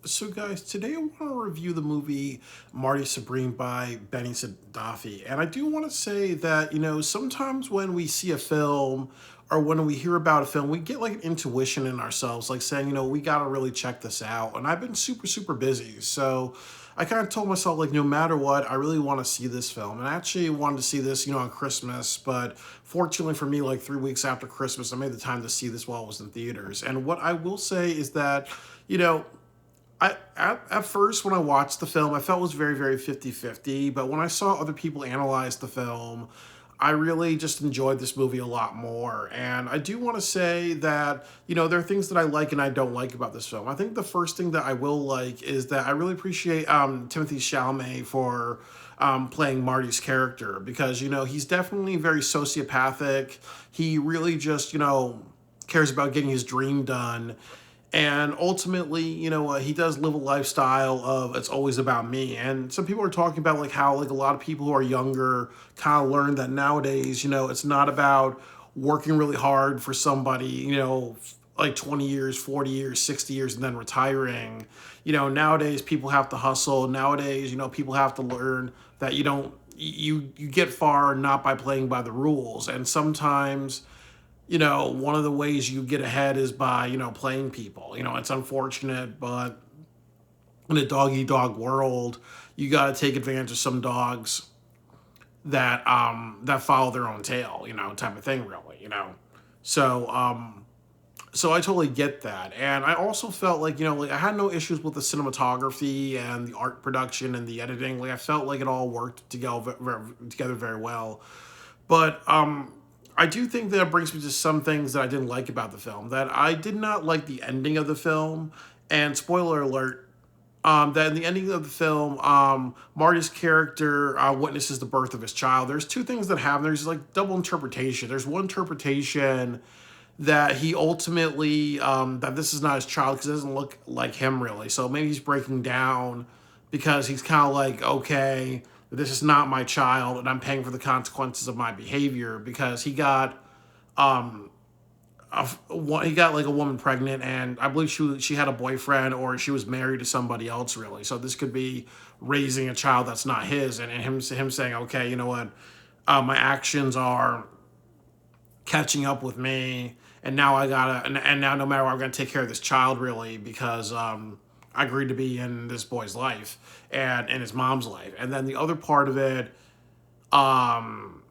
So, guys, today I want to review the movie Marty Supreme by Benny Sadaffi. And I do want to say that, sometimes when we see a film or when we hear about a film, we get like an intuition in ourselves, like saying, we got to really check this out. And I've been super, super busy. So I kind of told myself, like, no matter what, I really want to see this film. And I actually wanted to see this, on Christmas. But fortunately for me, like 3 weeks after Christmas, I made the time to see this while it was in theaters. And what I will say is that, you know, at first when I watched the film, I felt it was very, very 50-50. But when I saw other people analyze the film, I really just enjoyed this movie a lot more. And I do want to say that, there are things that I like and I don't like about this film. I think the first thing that I will like is that I really appreciate Timothy Chalamet for playing Marty's character because, he's definitely very sociopathic. He really just, cares about getting his dream done, and ultimately, he does live a lifestyle of it's always about me. And some people are talking about like how like a lot of people who are younger kind of learn that nowadays, it's not about working really hard for somebody, like 20 years, 40 years, 60 years, and then retiring. Nowadays people have to hustle. Nowadays, people have to learn that you get far not by playing by the rules. And sometimes, one of the ways you get ahead is by, playing people. It's unfortunate, but in a dog eat dog world, you got to take advantage of some dogs that follow their own tail, type of thing, really, So, so I totally get that, and I also felt like like I had no issues with the cinematography and the art production and the editing. Like I felt like it all worked together very well. But I do think that it brings me to some things that I didn't like about the film. That I did not like the ending of the film, and spoiler alert. That in the ending of the film, Marty's character witnesses the birth of his child. There's two things that happen. There's like double interpretation. There's one interpretation that he ultimately that this is not his child because it doesn't look like him really. So maybe he's breaking down because he's kind of like, okay, this is not my child, and I'm paying for the consequences of my behavior because um he got like a woman pregnant, and I believe she had a boyfriend or she was married to somebody else really. So this could be raising a child that's not his, and him saying, okay, you know what, my actions are catching up with me, and now I gotta and now no matter what, I'm gonna take care of this child really because I agreed to be in this boy's life and in his mom's life. And then the other part of it um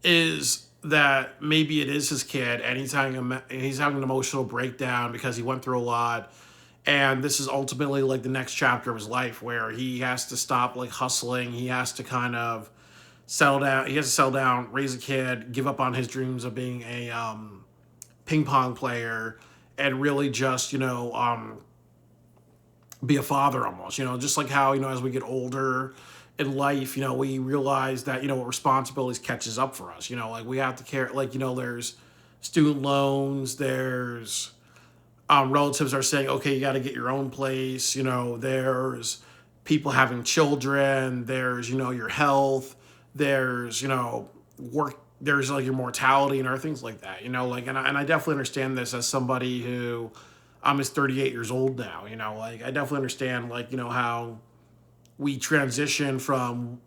is that maybe it is his kid and he's having an emotional breakdown because he went through a lot, and this is ultimately like the next chapter of his life where he has to stop like hustling. He has to kind of settle down. He has to settle down, raise a kid, give up on his dreams of being a ping pong player, and really just be a father almost. Just like how as we get older in life, we realize that responsibilities catches up for us. Like we have to care. Like there's student loans. There's relatives are saying, okay, you got to get your own place. There's people having children. There's your health. There's work. There's like your mortality and other things like that. Like and I definitely understand this as somebody who is 38 years old now. Like I definitely understand like how we transition from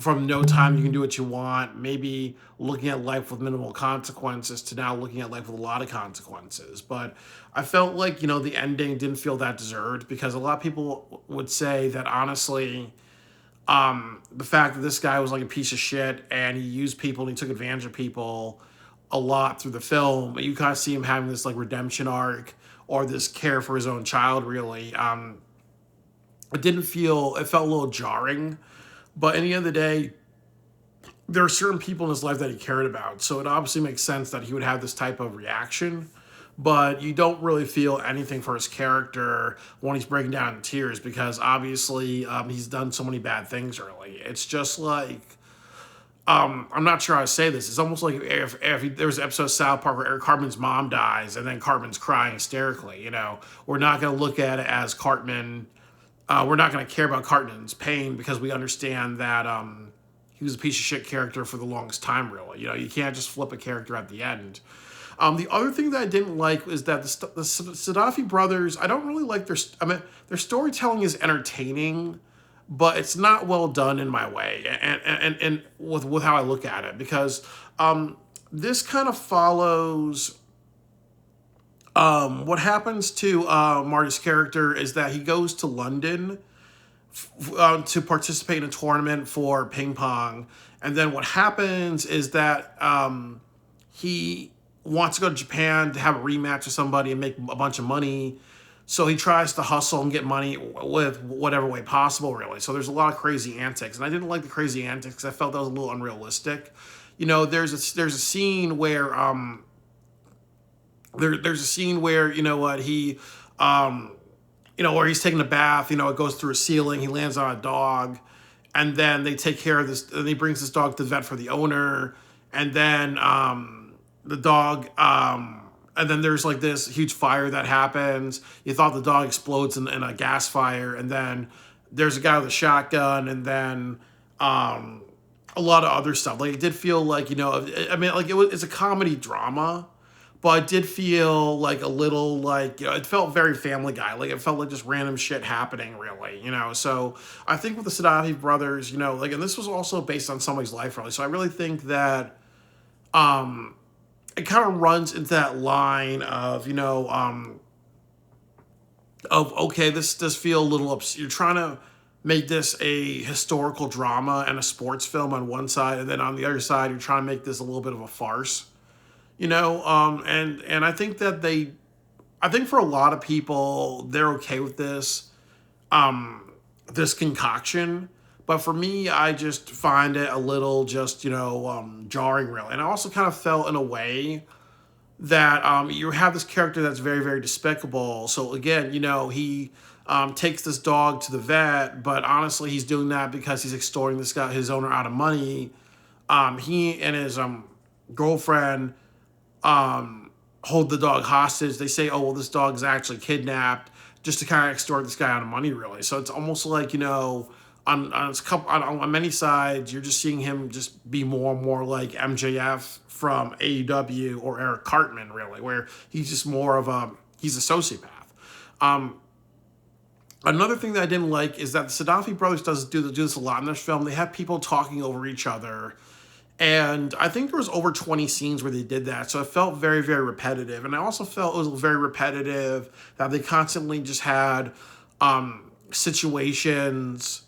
no time you can do what you want, maybe looking at life with minimal consequences to now looking at life with a lot of consequences. But I felt like the ending didn't feel that deserved because a lot of people would say that honestly, the fact that this guy was like a piece of shit and he used people and he took advantage of people a lot through the film, you kind of see him having this like redemption arc or this care for his own child really. It felt a little jarring, but at the end of the day, there are certain people in his life that he cared about. So it obviously makes sense that he would have this type of reaction. But you don't really feel anything for his character when he's breaking down in tears because obviously he's done so many bad things early. It's just like I'm not sure how to say this. It's almost like if there was an episode of South Park where Eric Cartman's mom dies and then Cartman's crying hysterically. We're not going to look at it as Cartman. We're not going to care about Cartman's pain because we understand that he was a piece of shit character for the longest time. Really, you can't just flip a character at the end. The other thing that I didn't like is that the Gaddafi brothers, I don't really like I mean, their storytelling is entertaining, but it's not well done in my way, and with how I look at it, because this kind of follows what happens to Marty's character is that he goes to London to participate in a tournament for ping pong. And then what happens is that he wants to go to Japan to have a rematch with somebody and make a bunch of money. So he tries to hustle and get money with whatever way possible, really. So there's a lot of crazy antics. And I didn't like the crazy antics because I felt that was a little unrealistic. You know, there's a scene where there's a scene where, you know what, he where he's taking a bath, it goes through a ceiling, he lands on a dog, and then they take care of this, and he brings this dog to the vet for the owner, and then the dog, and then there's like this huge fire that happens. You thought the dog explodes in a gas fire, and then there's a guy with a shotgun, and then a lot of other stuff. Like, it did feel like, I mean, like, it's a comedy drama, but it did feel like a little like, it felt very Family Guy. Like, it felt like just random shit happening, really, So I think with the Gaddafi brothers, like, and this was also based on somebody's life, really. So I really think that it kind of runs into that line of, okay, this does feel a little you're trying to make this a historical drama and a sports film on one side, and then on the other side, you're trying to make this a little bit of a farce. And I think that I think for a lot of people, they're okay with this concoction. But for me, I just find it a little just, jarring, really. And I also kind of felt in a way that you have this character that's very, very despicable. So again, he takes this dog to the vet, but honestly, he's doing that because he's extorting this guy, his owner, out of money. He and his girlfriend hold the dog hostage. They say, oh, well, this dog is actually kidnapped, just to kind of extort this guy out of money, really. So it's almost like, on many sides, you're just seeing him just be more and more like MJF from AEW or Eric Cartman, really, where he's just more of he's a sociopath. Another thing that I didn't like is that the Gaddafi brothers do this a lot in this film. They have people talking over each other. And I think there was over 20 scenes where they did that. So it felt very, very repetitive. And I also felt it was very repetitive that they constantly just had situations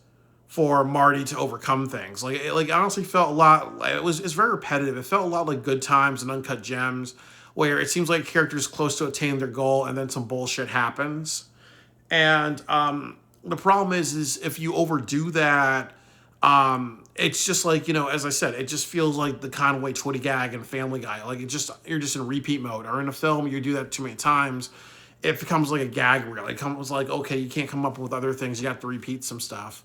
for Marty to overcome things. Like it honestly felt a lot, it's very repetitive. It felt a lot like Good Times and Uncut Gems, where it seems like characters close to attaining their goal and then some bullshit happens. And the problem is if you overdo that, it's just like, as I said, it just feels like the Conway Twitty gag and Family Guy. Like, you're just in repeat mode. Or in a film, you do that too many times, it becomes like a gag reel. It becomes like, okay, you can't come up with other things. You have to repeat some stuff.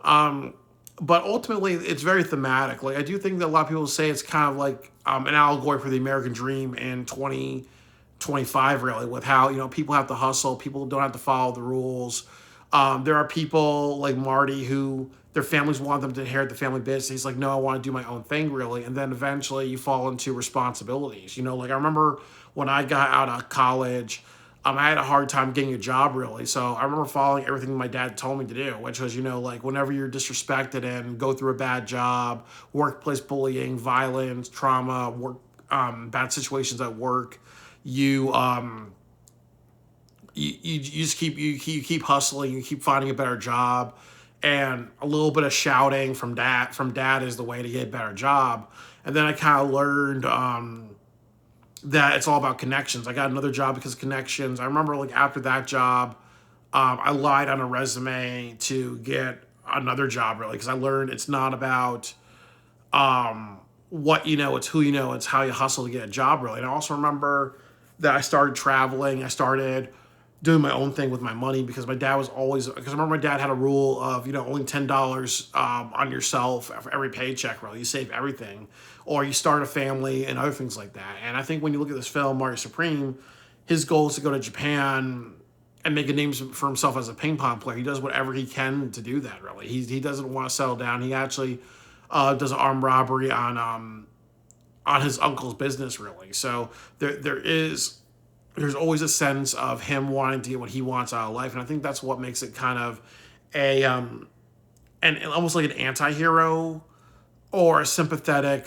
But ultimately, it's very thematic. Like, I do think that a lot of people say it's kind of like an allegory for the American dream in 2025, really, with how, people have to hustle. People don't have to follow the rules. There are people like Marty who their families want them to inherit the family business. He's like, no, I want to do my own thing, really. And then eventually you fall into responsibilities. Like I remember when I got out of college, I had a hard time getting a job, really. So I remember following everything my dad told me to do, which was, like whenever you're disrespected and go through a bad job, workplace bullying, violence, trauma, bad situations at work, you just keep hustling, you keep finding a better job, and a little bit of shouting from dad is the way to get a better job. And then I kind of learned that it's all about connections. I got another job because of connections. I remember like after that job, I lied on a resume to get another job, really, because I learned it's not about what it's who it's how you hustle to get a job, really. And I also remember that I started traveling. I started doing my own thing with my money because my dad was always, because I remember my dad had a rule of, only $10 on yourself for every paycheck, really. You save everything, or you start a family and other things like that. And I think when you look at this film, Marty Supreme, his goal is to go to Japan and make a name for himself as a ping pong player. He does whatever he can to do that, really. He doesn't want to settle down. He actually does an armed robbery on on his uncle's business, really. So there's always a sense of him wanting to get what he wants out of life, and I think that's what makes it kind of a and almost like an anti-hero or a sympathetic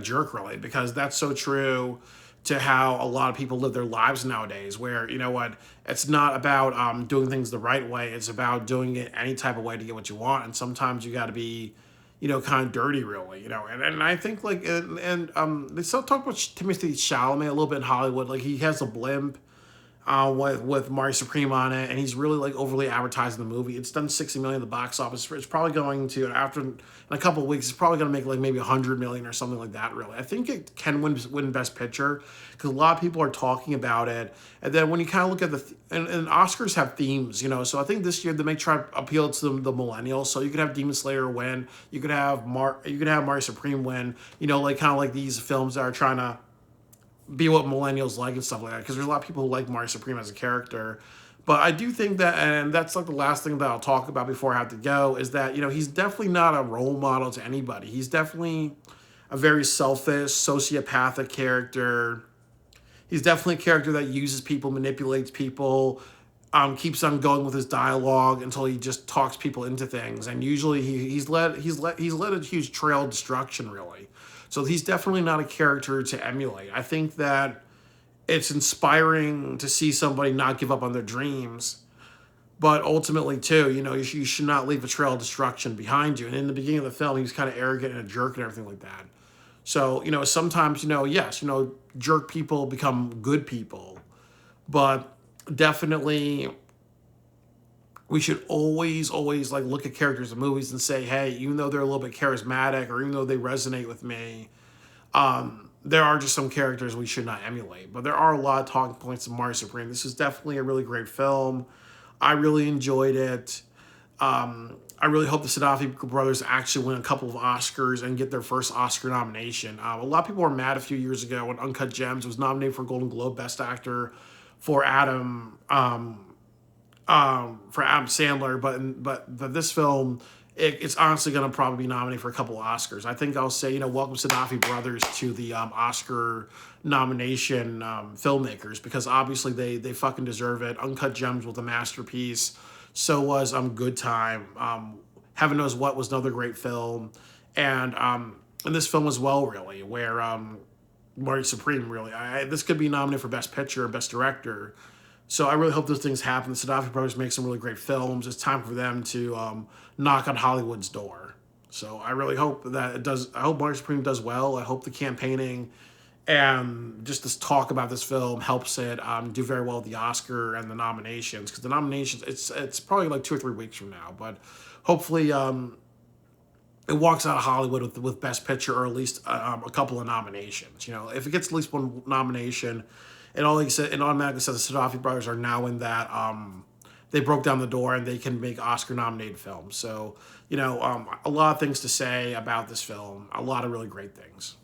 jerk, really, because that's so true to how a lot of people live their lives nowadays, where, you know what, it's not about doing things the right way, it's about doing it any type of way to get what you want, and sometimes you got to be, kind of dirty, really, and I think, like, they still talk about Timothy Chalamet a little bit in Hollywood, like he has a blimp with Marty Supreme on it, and he's really like overly advertising the movie. It's done 60 million at the box office. It's probably going to, after in a couple of weeks, it's probably going to make like maybe 100 million or something like that. Really, I think it can win Best Picture because a lot of people are talking about it. And then when you kind of look at and Oscars have themes, so I think this year they may try to appeal to the millennials. So you could have Demon Slayer win, you could have Marty Supreme win. Like kind of like these films that are trying to be what millennials like and stuff like that, because there's a lot of people who like Marty Supreme as a character. But I do think that, and that's like the last thing that I'll talk about before I have to go, is that, he's definitely not a role model to anybody. He's definitely a very selfish, sociopathic character. He's definitely a character that uses people, manipulates people, keeps on going with his dialogue until he just talks people into things. And usually he's led a huge trail of destruction, really. So he's definitely not a character to emulate. I think that it's inspiring to see somebody not give up on their dreams, but ultimately, too, you should not leave a trail of destruction behind you. And in the beginning of the film, he was kind of arrogant and a jerk and everything like that. So, sometimes, yes, jerk people become good people, but definitely we should always like look at characters in movies and say, hey, even though they're a little bit charismatic or even though they resonate with me, there are just some characters we should not emulate. But there are a lot of talking points in Marty Supreme. This is definitely a really great film. I really enjoyed it. I really hope the Sadafi brothers actually win a couple of Oscars and get their first Oscar nomination. A lot of people were mad a few years ago when Uncut Gems was nominated for Golden Globe Best Actor for Adam Sandler, but this film, it's honestly going to probably be nominated for a couple of Oscars. I think I'll say, welcome Sadafi brothers to the Oscar nomination filmmakers, because obviously they fucking deserve it. Uncut Gems was a masterpiece. So was Good Time. Heaven Knows What was another great film, and this film as well, really, where Marty Supreme, really, this could be nominated for Best Picture or Best Director. So I really hope those things happen. The Sadafi brothers make some really great films. It's time for them to knock on Hollywood's door. So I really hope that it does. I hope Marty Supreme does well. I hope the campaigning and just this talk about this film helps it do very well at the Oscar and the nominations. Because the nominations, it's probably like 2 or 3 weeks from now. But hopefully it walks out of Hollywood with Best Picture or at least a couple of nominations. If it gets at least one nomination, it automatically says the Sadafi brothers are now in that they broke down the door and they can make Oscar-nominated films. So, a lot of things to say about this film. A lot of really great things.